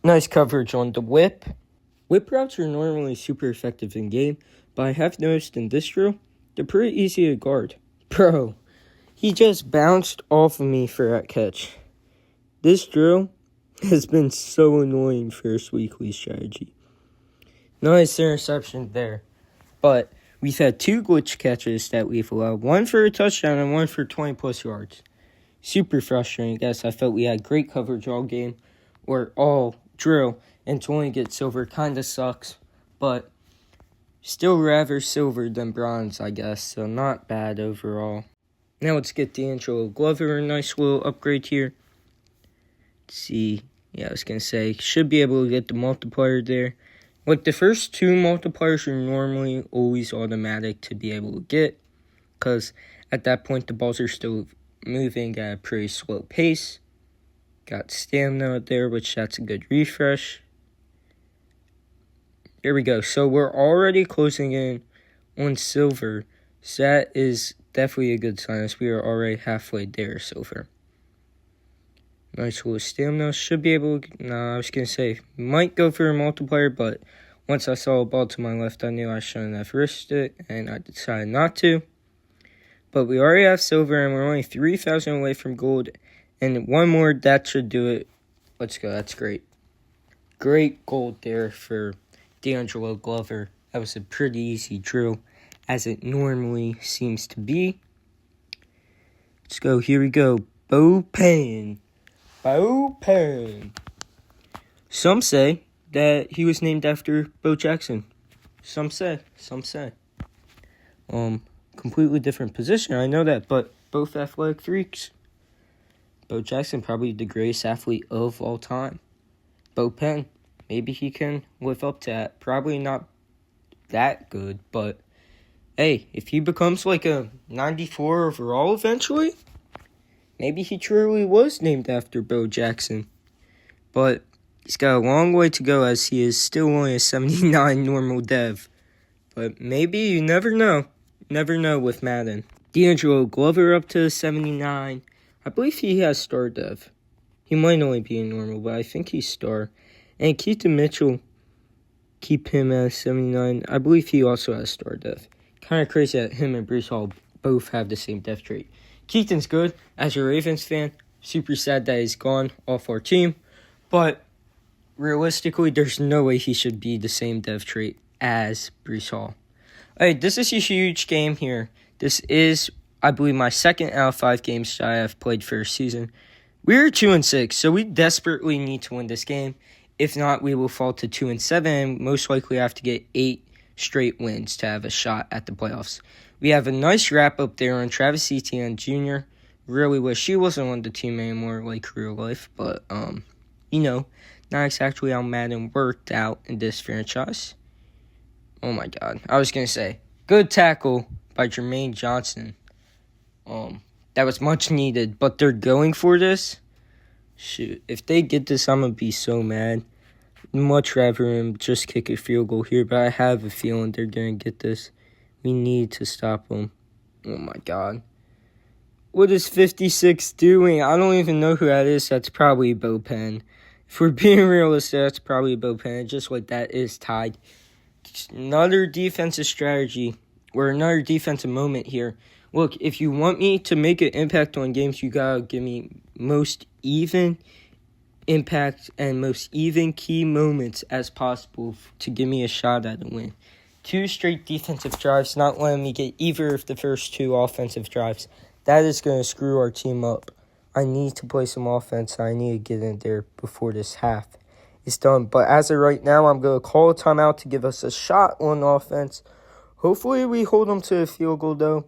Nice coverage on the whip. Whip routes are normally super effective in game, but I have noticed in this drill, they're pretty easy to guard. Bro, he just bounced off of me for that catch. This drill has been so annoying for us weekly strategy. Nice interception there. But we've had 2 glitch catches that we've allowed. One for a touchdown and one for 20-plus yards. Super frustrating, I guess. I felt we had great coverage all game, or all drill, and to only get silver kind of sucks. But still rather silver than bronze, I guess. So not bad overall. Now let's get D'Angelo Glover. A nice little upgrade here. Let's see. Yeah, I was going to say, should be able to get the multiplier there. Like, the first 2 multipliers are normally always automatic to be able to get, because at that point the balls are still moving at a pretty slow pace. Got stamina there, which that's a good refresh. There we go. So we're already closing in on silver. So that is definitely a good sign, as we are already halfway there, silver. Nice little stamina. Should be able to... Nah, I was going to say, might go for a multiplier, but once I saw a ball to my left, I knew I shouldn't have risked it, and I decided not to. But we already have silver, and we're only 3,000 away from gold. And one more, that should do it. Let's go. That's great. Great gold there for D'Angelo Glover. That was a pretty easy drill, as it normally seems to be. Let's go. Here we go. Bo Penn. Bo Penn. Some say that he was named after Bo Jackson. Some say. Completely different position, I know that, but both athletic freaks. Bo Jackson, probably the greatest athlete of all time. Bo Penn, maybe he can live up to that. Probably not that good, but hey, if he becomes like a 94 overall eventually, maybe he truly was named after Bo Jackson. But he's got a long way to go, as he is still only a 79 normal dev. But maybe, you never know. Never know with Madden. D'Angelo Glover up to 79. I believe he has star dev. He might only be a normal, but I think he's star. And Keaton Mitchell, keep him at 79. I believe he also has star def. Kind of crazy that him and Brees Hall both have the same def trait. Keaton's good. As a Ravens fan, super sad that he's gone off our team. But realistically, there's no way he should be the same def trait as Brees Hall. Alright, this is a huge game here. This is, I believe, my second out of 5 games that I have played for a season. We're 2-6, so we desperately need to win this game. If not, we will fall to 2-7, and most likely have to get 8 straight wins to have a shot at the playoffs. We have a nice wrap up there on Travis Etienne Jr. Really wish he wasn't on the team anymore, like real life, but not exactly how Madden worked out in this franchise. Oh my God, I was gonna say good tackle by Jermaine Johnson. That was much needed, but they're going for this. Shoot, if they get this, I'm going to be so mad. Much rather him just kick a field goal here, but I have a feeling they're going to get this. We need to stop them. Oh, my God. What is 56 doing? I don't even know who that is. That's probably Bo Penn. If we're being realistic, that's probably Bo Penn. Just like that is tied. Just another defensive strategy, or another defensive moment here. Look, if you want me to make an impact on games, you got to give me most even impact and most even key moments as possible to give me a shot at a win. 2 straight defensive drives, not letting me get either of the first 2 offensive drives. That is going to screw our team up. I need to play some offense. I need to get in there before this half is done. But as of right now, I'm going to call a timeout to give us a shot on offense. Hopefully we hold them to a field goal, though.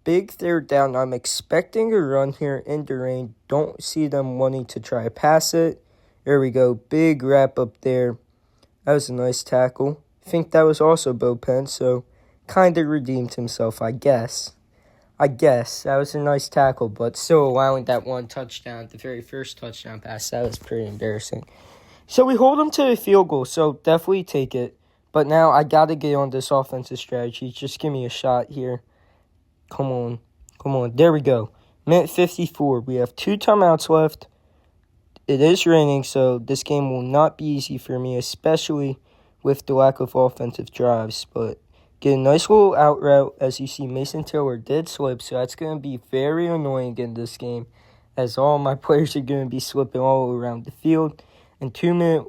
Big 3rd down. I'm expecting a run here in the rain. Don't see them wanting to try to pass it. There we go. Big wrap up there. That was a nice tackle. I think that was also Bo Penn, so kind of redeemed himself, I guess. That was a nice tackle, but still allowing that one touchdown, the very first touchdown pass, that was pretty embarrassing. So we hold them to a field goal, so definitely take it. But now I got to get on this offensive strategy. Just give me a shot here. Come on. There we go. Minute 54. We have 2 timeouts left. It is raining, so this game will not be easy for me, especially with the lack of offensive drives. But get a nice little out route. As you see, Mason Taylor did slip, so that's going to be very annoying in this game, as all my players are going to be slipping all around the field. And 2-minute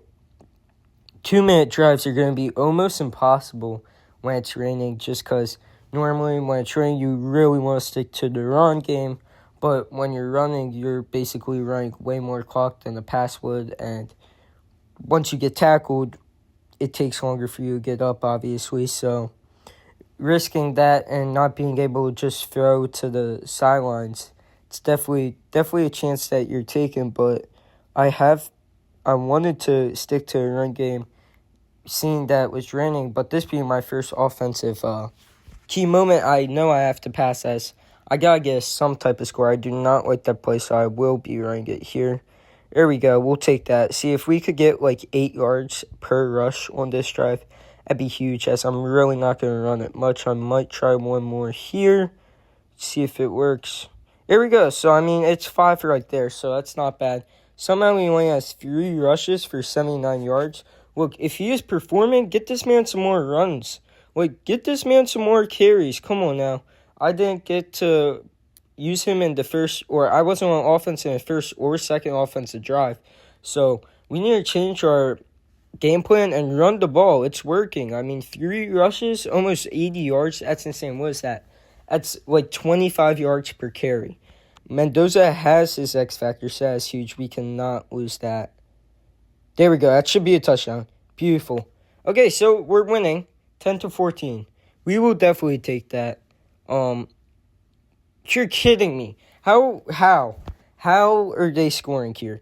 drives are going to be almost impossible when it's raining, just because normally when it's raining, you really want to stick to the run game, but when you're running, you're basically running way more clock than a pass would, and once you get tackled, it takes longer for you to get up, obviously, so risking that and not being able to just throw to the sidelines, it's definitely a chance that you're taking, but I wanted to stick to a run game, seeing that it was raining, but this being my first offensive key moment, I know I have to pass as I gotta get some type of score. I do not like that play, so I will be running it here. There we go. We'll take that. See, if we could get like 8 yards per rush on this drive, that'd be huge, as I'm really not going to run it much. I might try one more here, see if it works. There we go. So, I mean, it's 5 right there, so that's not bad. Somehow he only has 3 rushes for 79 yards. Look, if he is performing, get this man some more runs. Like, get this man some more carries. Come on now. I didn't get to use him in the first, or I wasn't on offense in the first or second offensive drive. So we need to change our game plan and run the ball. It's working. I mean, 3 rushes, almost 80 yards. That's insane. What is that? That's like 25 yards per carry. Mendoza has his X factor, so that's huge. We cannot lose that. There we go. That should be a touchdown. Beautiful. Okay, so we're winning 10-14. We will definitely take that. You're kidding me. How are they scoring here?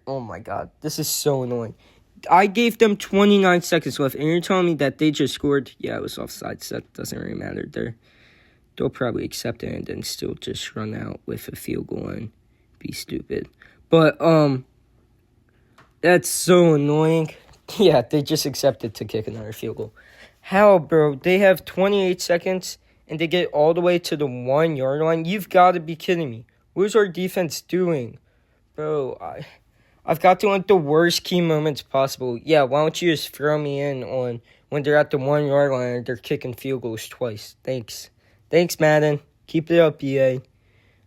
Oh my God, this is so annoying. I gave them 29 seconds left, and you're telling me that they just scored? Yeah, it was offside, so that doesn't really matter there. They'll probably accept it and then still just run out with a field goal and be stupid. But, that's so annoying. Yeah, they just accepted to kick another field goal. How, bro? They have 28 seconds, and they get all the way to the 1-yard line? You've got to be kidding me. What is our defense doing? Bro, I've got to want the worst key moments possible. Yeah, why don't you just throw me in on when they're at the 1 yard line and they're kicking field goals twice? Thanks. Thanks, Madden. Keep it up, EA.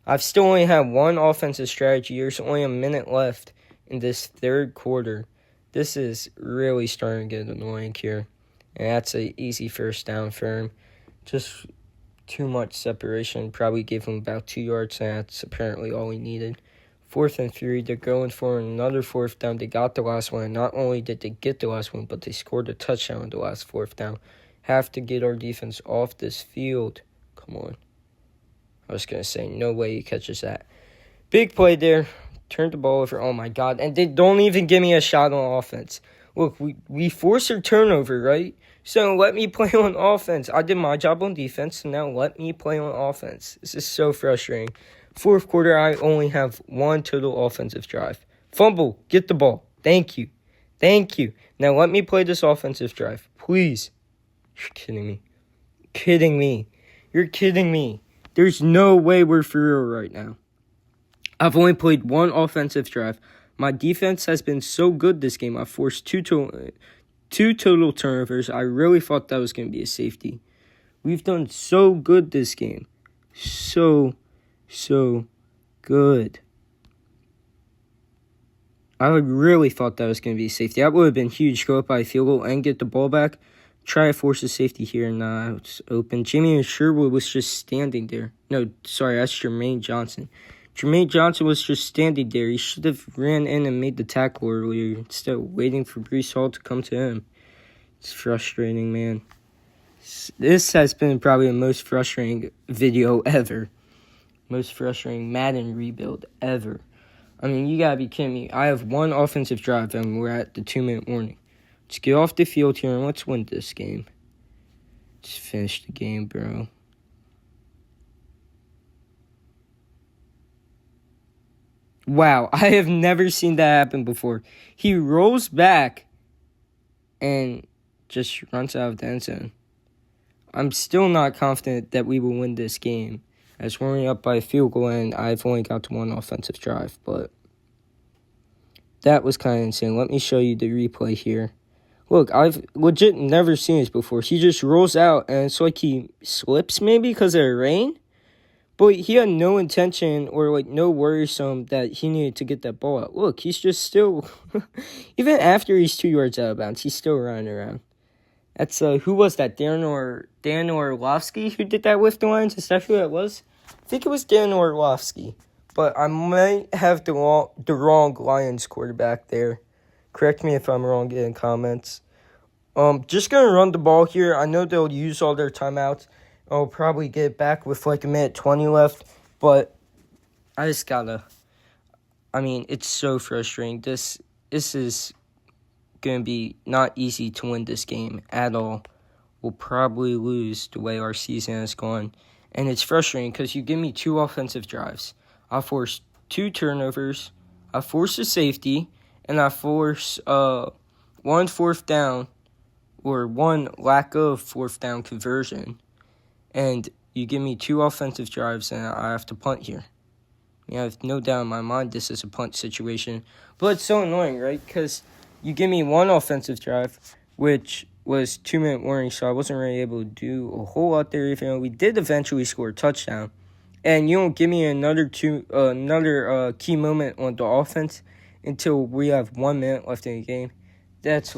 I've still only had one offensive strategy. There's only a minute left in this third quarter. This is really starting to get annoying here. And that's an easy first down for him. Just too much separation. Probably gave him about 2 yards, and that's apparently all he needed. 4th and 3, they're going for another 4th down. They got the last one. Not only did they get the last one, but they scored a touchdown on the last 4th down. Have to get our defense off this field. Come on. I was going to say, no way he catches that. Big play there. Turned the ball over. Oh, my God. And they don't even give me a shot on offense. Look, we forced a turnover, right? So let me play on offense. I did my job on defense, so now let me play on offense. This is so frustrating. 4th quarter, I only have one total offensive drive. Fumble. Get the ball. Thank you. Thank you. Now let me play this offensive drive. Please. You're kidding me. Kidding me. You're kidding me. There's no way we're for real right now. I've only played one offensive drive. My defense has been so good this game. I forced two total turnovers. I really thought that was going to be a safety. We've done so good this game. So good. I really thought that was going to be a safety. That would have been huge. Go up by a field goal and get the ball back. Try to force a safety here. Nah, it's open. Jamie Sherwood was just standing there. No, sorry, that's Jermaine Johnson. Jermaine Johnson was just standing there. He should have ran in and made the tackle earlier instead of waiting for Breece Hall to come to him. It's frustrating, man. This has been probably the most frustrating video ever. Most frustrating Madden rebuild ever. I mean, you gotta be kidding me. I have one offensive drive and we're at the 2-minute warning. Let's get off the field here and let's win this game. Just finish the game, bro. Wow, I have never seen that happen before. He rolls back and just runs out of the end zone. I'm still not confident that we will win this game, as we're only up by a field goal and I've only got to one offensive drive, but that was kind of insane. Let me show you the replay here. Look, I've legit never seen this before. He just rolls out, and it's like he slips maybe because of the rain. But he had no intention or, no worrisome that he needed to get that ball out. Look, he's just still, even after he's 2 yards out of bounds, he's still running around. That's, who was that? Dan Orlovsky who did that with the Lions? Is that who that was? I think it was Dan Orlovsky. But I might have the wrong Lions quarterback there. Correct me if I'm wrong in comments. Just going to run the ball here. I know they'll use all their timeouts. I'll probably get back with a minute 20 left. But I just gotta... I mean, it's so frustrating. This is going to be not easy to win this game at all. We'll probably lose the way our season has gone. And it's frustrating because you give me two offensive drives. I force 2 turnovers. I force a safety. And I force 1 4th down, or one lack of 4th down conversion. And you give me 2 offensive drives, and I have to punt here. I have no doubt in my mind this is a punt situation. But it's so annoying, right? Because you give me 1 offensive drive, which was 2-minute warning, so I wasn't really able to do a whole lot there. Even though we did eventually score a touchdown. And you don't give me another key moment on the offense until we have 1 minute left in the game. That's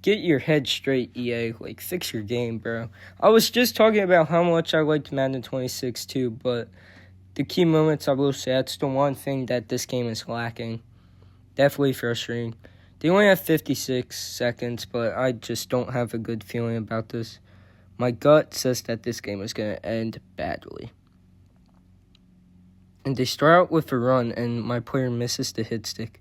get your head straight, EA. Fix your game, bro. I was just talking about how much I liked Madden 26 too, but the key moments, I will say, that's the one thing that this game is lacking. Definitely frustrating. They only have 56 seconds, but I just don't have a good feeling about this. My gut says that this game is going to end badly. And they start out with a run, and my player misses the hit stick.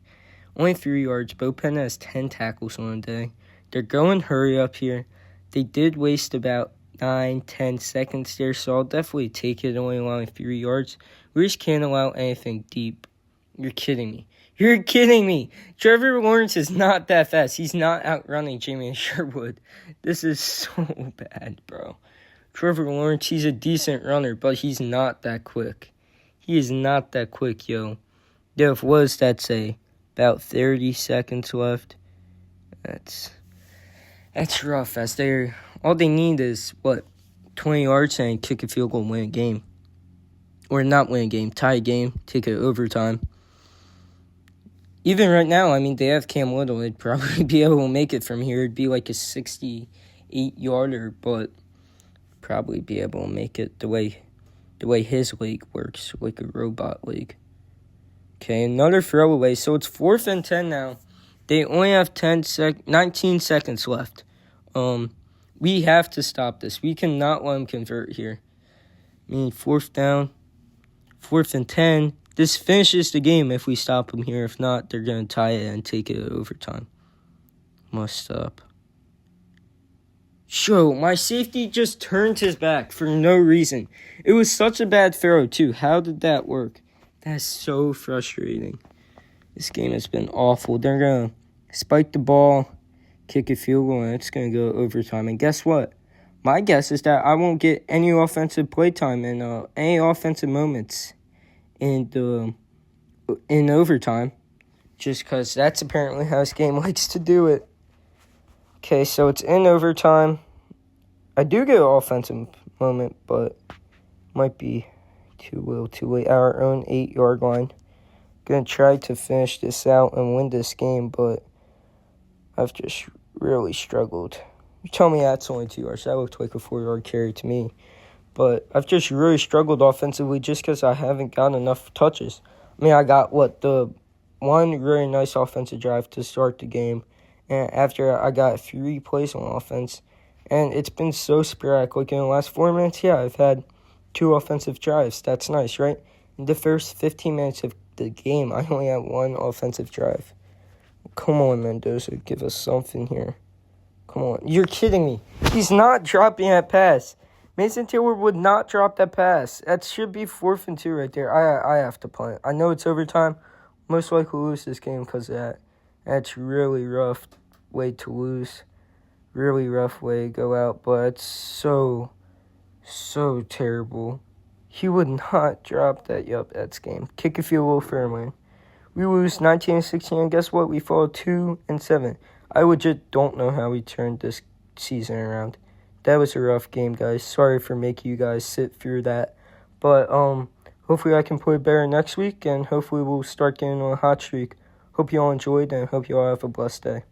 Only 3 yards. Bo Penn has 10 tackles on the day. They're going hurry up here. They did waste about 9-10 seconds there, so I'll definitely take it, only allowing 3 yards. We just can't allow anything deep. You're kidding me. You're kidding me. Trevor Lawrence is not that fast. He's not outrunning Jamie Sherwood. This is so bad, bro. Trevor Lawrence, he's a decent runner, but he's not that quick. He is not that quick, yo. What does that say? about 30 seconds left. That's rough, as all they need is, 20 yards and kick a field goal and win a game. Or not win a game, tie a game, take it overtime. Even right now, they have Cam Little. They'd probably be able to make it from here. It'd be like a 68-yarder, but probably be able to make it the way his league works, like a robot league. Okay, another throwaway. So it's 4th and 10 now. They only have 19 seconds left. We have to stop this. We cannot let them convert here. 4th down, 4th and 10. This finishes the game if we stop them here. If not, they're going to tie it and take it to overtime. Must stop. My safety just turned his back for no reason. It was such a bad throw, too. How did that work? That's so frustrating. This game has been awful. They're going to spike the ball, kick a field goal, and it's going to go overtime. And guess what? My guess is that I won't get any offensive playtime and any offensive moments in overtime, just because that's apparently how this game likes to do it. Okay, so it's in overtime. I do get an offensive moment, but might be too late. Our own 8-yard line. Gonna try to finish this out and win this game, but I've just really struggled. You tell me that's only 2 yards. That looked like a 4-yard carry to me. But I've just really struggled offensively just because I haven't gotten enough touches. I got, the one really nice offensive drive to start the game. And after I got 3 plays on offense. And it's been so sporadic. Like in the last 4 minutes, I've had 2 offensive drives. That's nice, right? In the first 15 minutes of the game, I only had 1 offensive drive. Come on, Mendoza. Give us something here. Come on. You're kidding me. He's not dropping that pass. Mason Taylor would not drop that pass. That should be 4th and 2 right there. I have to punt. I know it's overtime. Most likely lose this game because of that. That's really rough way to lose. Really rough way to go out. But it's so terrible. He would not drop that. Yup, that's game. Kick a field goal for a win. We lose 19-16, and guess what? We fall 2-7. I legit don't know how we turned this season around. That was a rough game, guys. Sorry for making you guys sit through that. But hopefully I can play better next week, and hopefully we'll start getting on a hot streak. Hope you all enjoyed, and hope you all have a blessed day.